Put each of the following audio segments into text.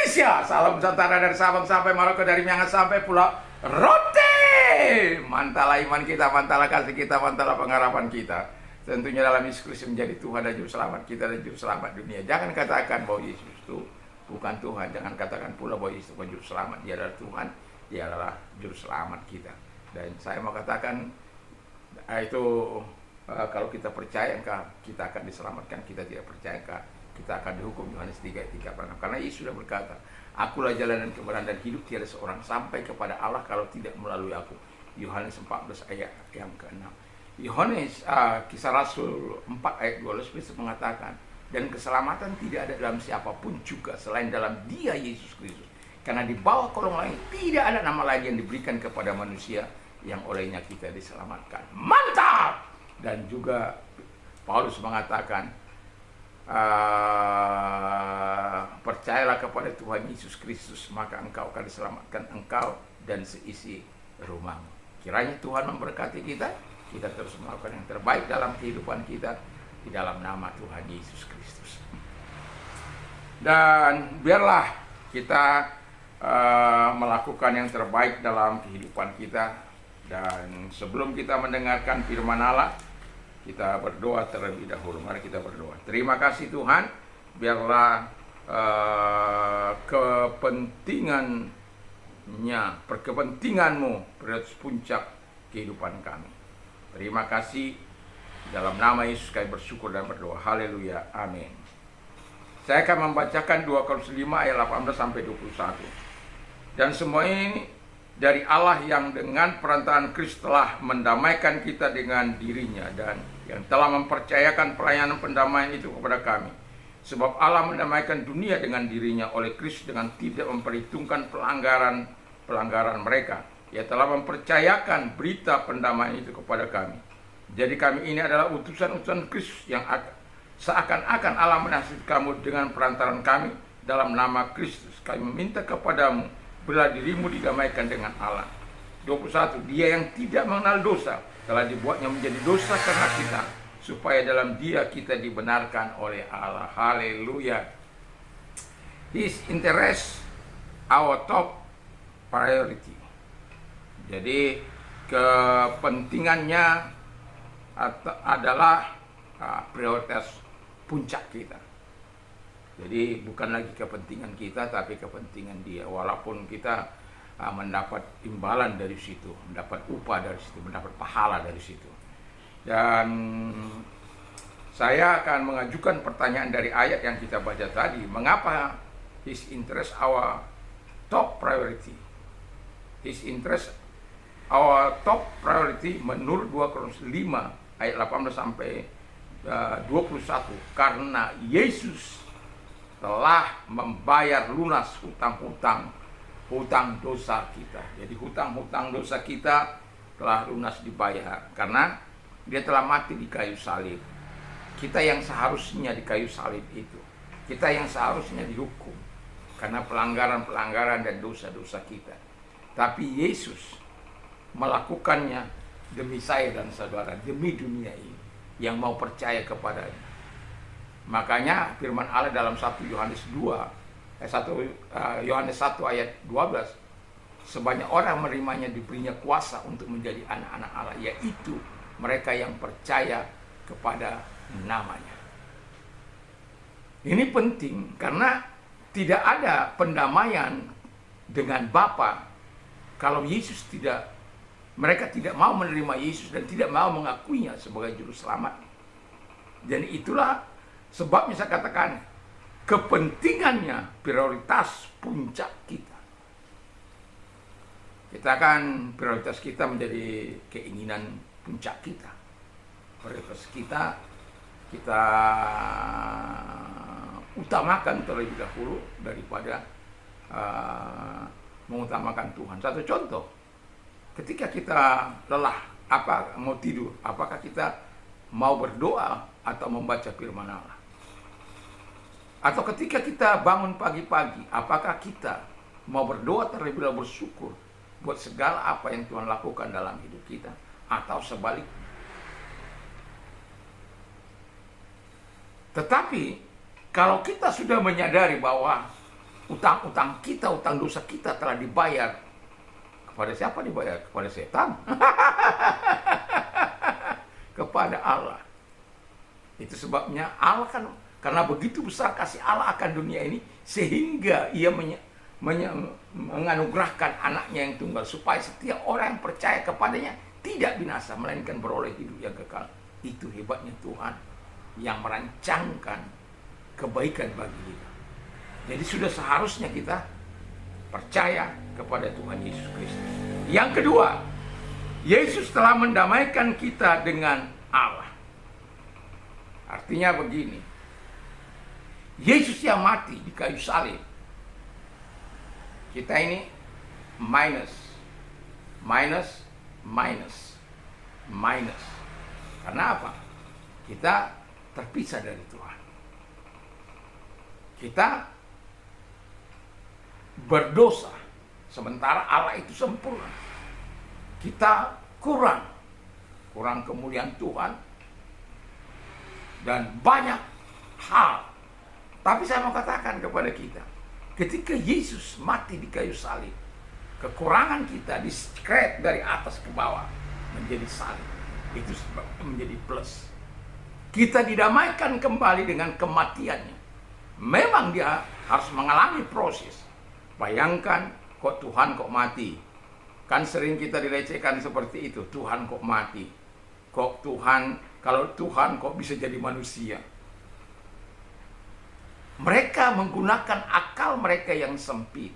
Indonesia. Salam Nusantara dari Sabang sampai Maroko, dari Miangas sampai Pulau Rote. Mantalah iman kita, mantalah kasih kita, mantalah pengharapan kita. Tentunya dalam Yesus Kristus menjadi Tuhan dan Juru Selamat kita dan Juru Selamat dunia. Jangan katakan bahwa Yesus itu bukan Tuhan. Jangan katakan pula bahwa Yesus bukan Juru Selamat. Dia adalah Tuhan, Dia adalah Juru Selamat kita. Dan saya mau katakan itu kalau kita percaya kita akan diselamatkan, kita tidak percaya kita akan dihukum. Yohanes 3:3. Karena Yesus sudah berkata, akulah jalan dan kebenaran dan hidup, tiada seorang sampai kepada Allah kalau tidak melalui aku. Yohanes 14 ayat yang ke-6. Yohanes Kisah Rasul 4 ayat 12 Yesus mengatakan, dan keselamatan tidak ada dalam siapapun juga selain dalam Dia Yesus Kristus. Karena di bawah kolong langit tidak ada nama lain yang diberikan kepada manusia yang olehnya kita diselamatkan. Mantap! Dan juga Paulus mengatakan, percayalah kepada Tuhan Yesus Kristus, maka engkau akan diselamatkan, engkau dan seisi rumahmu. Kiranya Tuhan memberkati kita terus melakukan yang terbaik dalam kehidupan kita di dalam nama Tuhan Yesus Kristus. Dan biarlah kita melakukan yang terbaik dalam kehidupan kita. Dan sebelum kita mendengarkan firman Allah, kita berdoa terlebih dahulu. Mari kita berdoa. Terima kasih Tuhan, biarlah kepentingan-Mu prioritas puncak kehidupan kami. Terima kasih, dalam nama Yesus kami bersyukur dan berdoa. Haleluya, amin. Saya akan membacakan 2 Korintus 5 ayat 18 sampai 21. Dan semua ini dari Allah yang dengan perantaraan Kristus telah mendamaikan kita dengan dirinya dan yang telah mempercayakan pelayanan pendamaian itu kepada kami. Sebab Allah mendamaikan dunia dengan dirinya oleh Kristus dengan tidak memperhitungkan pelanggaran mereka. Ia telah mempercayakan berita pendamaian itu kepada kami. Jadi kami ini adalah utusan-utusan Kristus yang seakan-akan Allah menasihati kamu dengan perantaran kami dalam nama Kristus. Kami meminta kepadamu, bela dirimu didamaikan dengan Allah. 21. Dia yang tidak mengenal dosa telah dibuatnya menjadi dosa karena kita, supaya dalam Dia kita dibenarkan oleh Allah. Haleluya. His interest our top priority. Jadi kepentingannya adalah prioritas puncak kita. Jadi bukan lagi kepentingan kita, tapi kepentingan Dia. Walaupun kita mendapat imbalan dari situ, mendapat upah dari situ, mendapat pahala dari situ. Dan saya akan mengajukan pertanyaan dari ayat yang kita baca tadi. Mengapa His interest our top priority? His interest our top priority menurut 2 Korintus 5 ayat 18 sampai 21. Karena Yesus telah membayar lunas hutang dosa kita. Jadi hutang dosa kita telah lunas dibayar karena Dia telah mati di kayu salib. Kita yang seharusnya di kayu salib itu, kita yang seharusnya dihukum karena pelanggaran dan dosa-dosa kita. Tapi Yesus melakukannya demi saya dan saudara, demi dunia ini yang mau percaya kepadanya. Makanya firman Allah dalam 1 Yohanes 1 ayat 12, sebanyak orang menerimanya diberinya kuasa untuk menjadi anak-anak Allah, yaitu mereka yang percaya kepada namanya. Ini penting karena tidak ada pendamaian dengan Bapa kalau mereka tidak mau menerima Yesus dan tidak mau mengakuinya sebagai juru selamat. Dan itulah sebabnya saya katakan kepentingannya prioritas puncak kita. Prioritas kita menjadi keinginan puncak kita. Prioritas kita utamakan terlebih dahulu daripada mengutamakan Tuhan. Satu contoh, ketika kita lelah, mau tidur, apakah kita mau berdoa atau membaca firman Allah? Atau ketika kita bangun pagi-pagi, apakah kita mau berdoa terlebih dahulu, bersyukur buat segala apa yang Tuhan lakukan dalam hidup kita? Atau sebaliknya? Tetapi kalau kita sudah menyadari bahwa utang-utang kita, utang dosa kita telah dibayar. Kepada siapa dibayar? Kepada setan. Kepada Allah. Itu sebabnya Allah kan, karena begitu besar kasih Allah akan dunia ini, sehingga ia menganugerahkan anaknya yang tunggal, supaya setiap orang yang percaya kepadanya tidak binasa, melainkan beroleh hidup yang kekal. Itu hebatnya Tuhan yang merancangkan kebaikan bagi kita. Jadi sudah seharusnya kita percaya kepada Tuhan Yesus Kristus. Yang kedua, Yesus telah mendamaikan kita dengan Allah. Artinya begini, Yesus yang mati di kayu salib, kita ini minus. Karena apa? Kita terpisah dari Tuhan. Kita berdosa, sementara Allah itu sempurna. Kita kurang kemuliaan Tuhan dan banyak hal. Tapi saya mau katakan kepada kita, ketika Yesus mati di kayu salib, kekurangan kita di-scrape dari atas ke bawah menjadi salib. Itu menjadi plus. Kita didamaikan kembali dengan kematiannya. Memang dia harus mengalami proses. Bayangkan, kok Tuhan kok mati? Kan sering kita dilecehkan seperti itu. Tuhan kok mati? Kok Tuhan, kalau Tuhan kok bisa jadi manusia? Mereka menggunakan akal mereka yang sempit.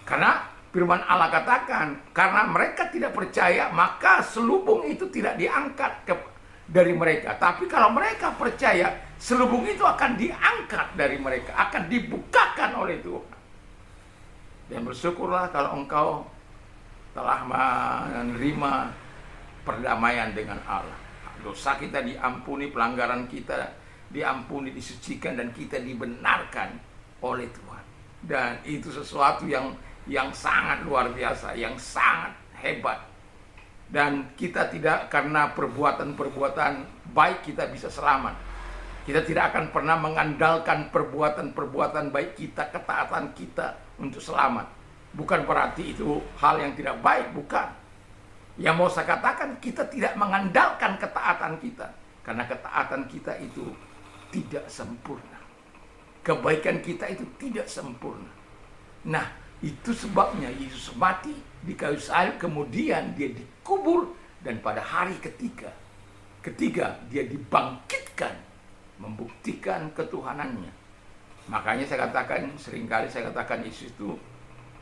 Karena firman Allah katakan, karena mereka tidak percaya, maka selubung itu tidak diangkat dari mereka. Tapi kalau mereka percaya, selubung itu akan diangkat dari mereka, akan dibukakan oleh Tuhan. Dan bersyukurlah kalau engkau telah menerima perdamaian dengan Allah. Dosa kita diampuni, pelanggaran kita diampuni, disucikan, dan kita dibenarkan oleh Tuhan. Dan itu sesuatu yang sangat luar biasa, yang sangat hebat. Dan kita tidak, karena perbuatan-perbuatan baik kita bisa selamat. Kita tidak akan pernah mengandalkan perbuatan-perbuatan baik kita, ketaatan kita untuk selamat. Bukan berarti itu hal yang tidak baik, bukan. Yang mau saya katakan, kita tidak mengandalkan ketaatan kita, karena ketaatan kita itu tidak sempurna. Kebaikan kita itu tidak sempurna. Nah, itu sebabnya Yesus mati di kayu salib, kemudian dia dikubur, dan pada hari ketiga dia dibangkitkan, membuktikan ketuhanannya. Makanya saya katakan, seringkali saya katakan, Yesus itu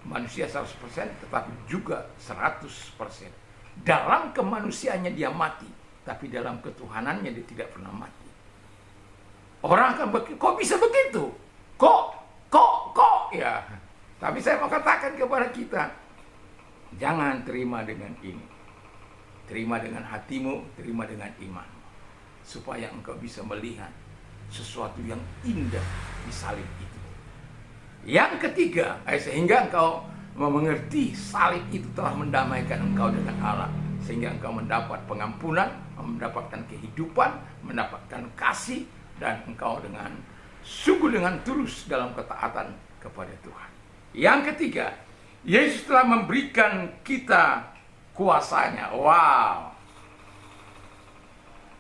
manusia 100%, tetapi juga 100%. Dalam kemanusiaannya dia mati, tapi dalam ketuhanannya dia tidak pernah mati. Orang akan berkata, kok bisa begitu? Kok ya. Tapi saya mau katakan kepada kita, jangan terima dengan ini. Terima dengan hatimu, terima dengan iman, supaya engkau bisa melihat sesuatu yang indah di salib itu. Yang ketiga, sehingga engkau mengerti salib itu telah mendamaikan engkau dengan Allah, sehingga engkau mendapat pengampunan, mendapatkan kehidupan, mendapatkan kasih, dan engkau dengan sungguh dengan tulus dalam ketaatan kepada Tuhan. Yang ketiga, Yesus telah memberikan kita kuasanya. Wow.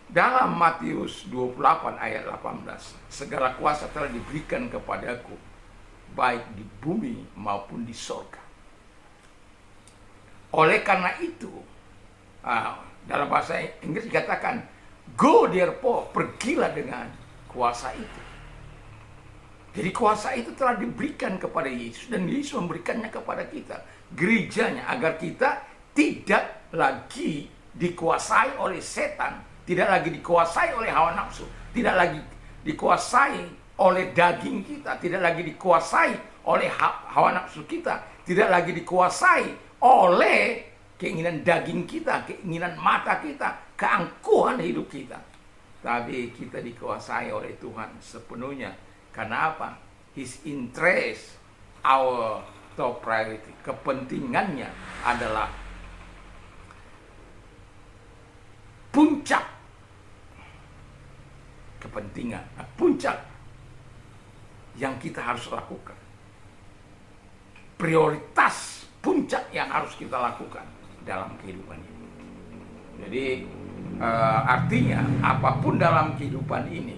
Dalam Matius 28 ayat 18, segala kuasa telah diberikan kepadaku, baik di bumi maupun di sorga. Oleh karena itu, dalam bahasa Inggris dikatakan, go therefore, pergilah dengan kuasa itu. Jadi kuasa itu telah diberikan kepada Yesus, dan Yesus memberikannya kepada kita, gerejanya, agar kita tidak lagi dikuasai oleh setan, tidak lagi dikuasai oleh hawa nafsu, tidak lagi dikuasai oleh daging kita, tidak lagi dikuasai oleh hawa nafsu kita, tidak lagi dikuasai oleh keinginan daging kita, keinginan mata kita, keangkuhan hidup kita. Tapi kita dikuasai oleh Tuhan sepenuhnya. Karena apa? His interest, our top priority. Kepentingannya adalah puncak kepentingan, puncak yang kita harus lakukan. prioritas puncak yang harus kita lakukan dalam kehidupan ini. Jadi artinya apapun dalam kehidupan ini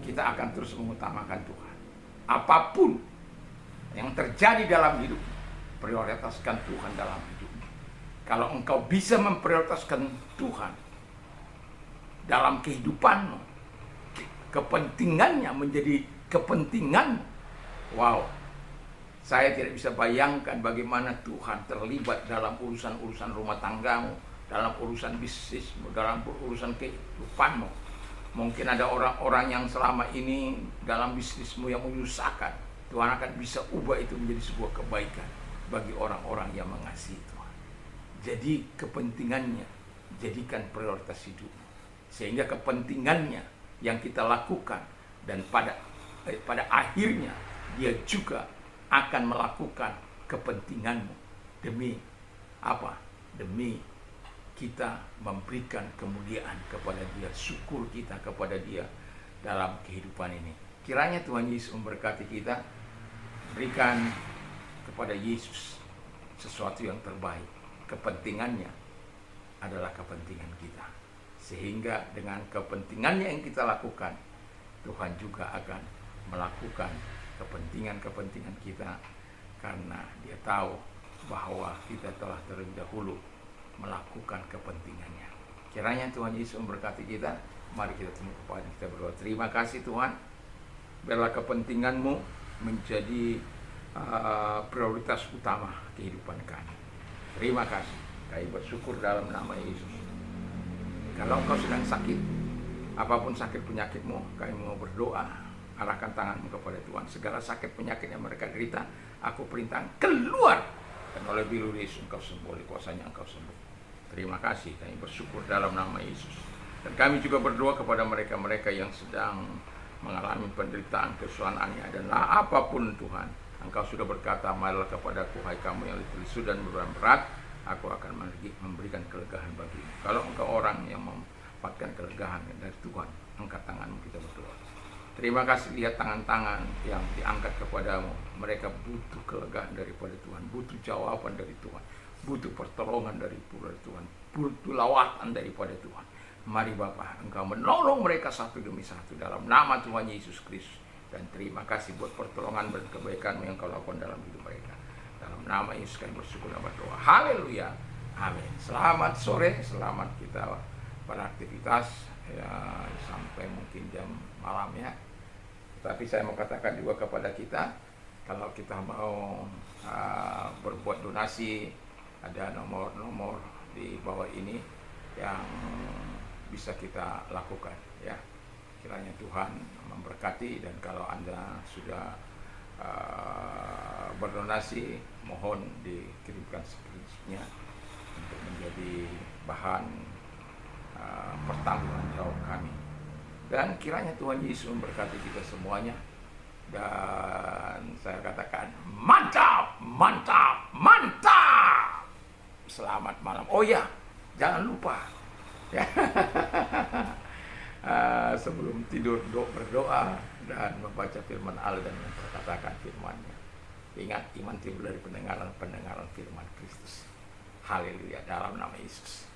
kita akan terus mengutamakan Tuhan. Apapun yang terjadi dalam hidup, prioritaskan Tuhan dalam hidup. Kalau engkau bisa memprioritaskan Tuhan dalam kehidupanmu, kepentingannya menjadi kepentingan. Wow, saya tidak bisa bayangkan bagaimana Tuhan terlibat dalam urusan-urusan rumah tanggamu, dalam urusan bisnismu, dalam urusan kehidupanmu. Mungkin ada orang-orang yang selama ini dalam bisnismu yang menyusahkan, Tuhan akan bisa ubah itu menjadi sebuah kebaikan bagi orang-orang yang mengasihi Tuhan. Jadi kepentingannya jadikan prioritas hidupmu, sehingga kepentingannya yang kita lakukan, dan pada akhirnya dia juga akan melakukan kepentinganmu. Demi apa? Demi kita memberikan kemuliaan kepada dia, syukur kita kepada dia dalam kehidupan ini. Kiranya Tuhan Yesus memberkati kita, berikan kepada Yesus sesuatu yang terbaik. Kepentingannya adalah kepentingan kita, sehingga dengan kepentingannya yang kita lakukan, Tuhan juga akan melakukan kepentingan-kepentingan kita, karena dia tahu bahwa kita telah terlebih dahulu melakukan kepentingannya. Kiranya Tuhan Yesus memberkati kita. Mari kita tunduk kepala, kita berdoa. Terima kasih Tuhan, biarlah kepentinganmu menjadi prioritas utama kehidupan kami. Terima kasih, kami bersyukur dalam nama Yesus. Kalau engkau sedang sakit, apapun sakit penyakitmu, kami mau berdoa, arahkan tanganmu kepada Tuhan. Segala sakit penyakit yang mereka derita, aku perintahkan keluar, dan oleh bilu Yesus engkau sembuh, oleh kuasanya engkau sembuh. Terima kasih, kami bersyukur dalam nama Yesus. Dan kami juga berdoa kepada mereka-mereka yang sedang mengalami penderitaan, kesusahan, dan apapun Tuhan, engkau sudah berkata, marilah kepadaku hai kamu yang letih lesu dan berat, aku akan memberikan kelegaan bagimu. Kalau engkau orang yang mendapatkan kelegaan dari Tuhan, angkat tanganmu, kita berdoa. Terima kasih, lihat tangan-tangan yang diangkat kepadamu. Mereka butuh kelegaan daripada Tuhan, butuh jawaban dari Tuhan, butuh pertolongan dari Tuhan, butuh lawatan daripada Tuhan. Mari Bapa, engkau menolong mereka satu demi satu dalam nama Tuhan Yesus Kristus. Dan terima kasih buat pertolongan dan kebaikan yang kau lakukan dalam hidup mereka. Dalam nama Yesus kami bersyukur dan berdoa. Haleluya. Amin. Selamat sore, selamat kita beraktivitas ya, sampai mungkin jam malam ya. Tapi saya mau katakan juga kepada kita, kalau kita mau berbuat donasi, ada nomor-nomor di bawah ini yang bisa kita lakukan ya. Kiranya Tuhan memberkati, dan kalau Anda sudah berdonasi, mohon dikirimkan screenshotnya untuk menjadi bahan pertanggungan jawab kami. Dan kiranya Tuhan Yesus memberkati kita semuanya. Dan saya katakan mantap, mantap, mantap. Selamat malam. Oh ya, jangan lupa ya. Sebelum tidur berdoa dan membaca firman Allah dan memperkatakan firman-Nya. Ingat, iman timbul dari pendengaran firman Kristus. Haleluya, dalam nama Yesus.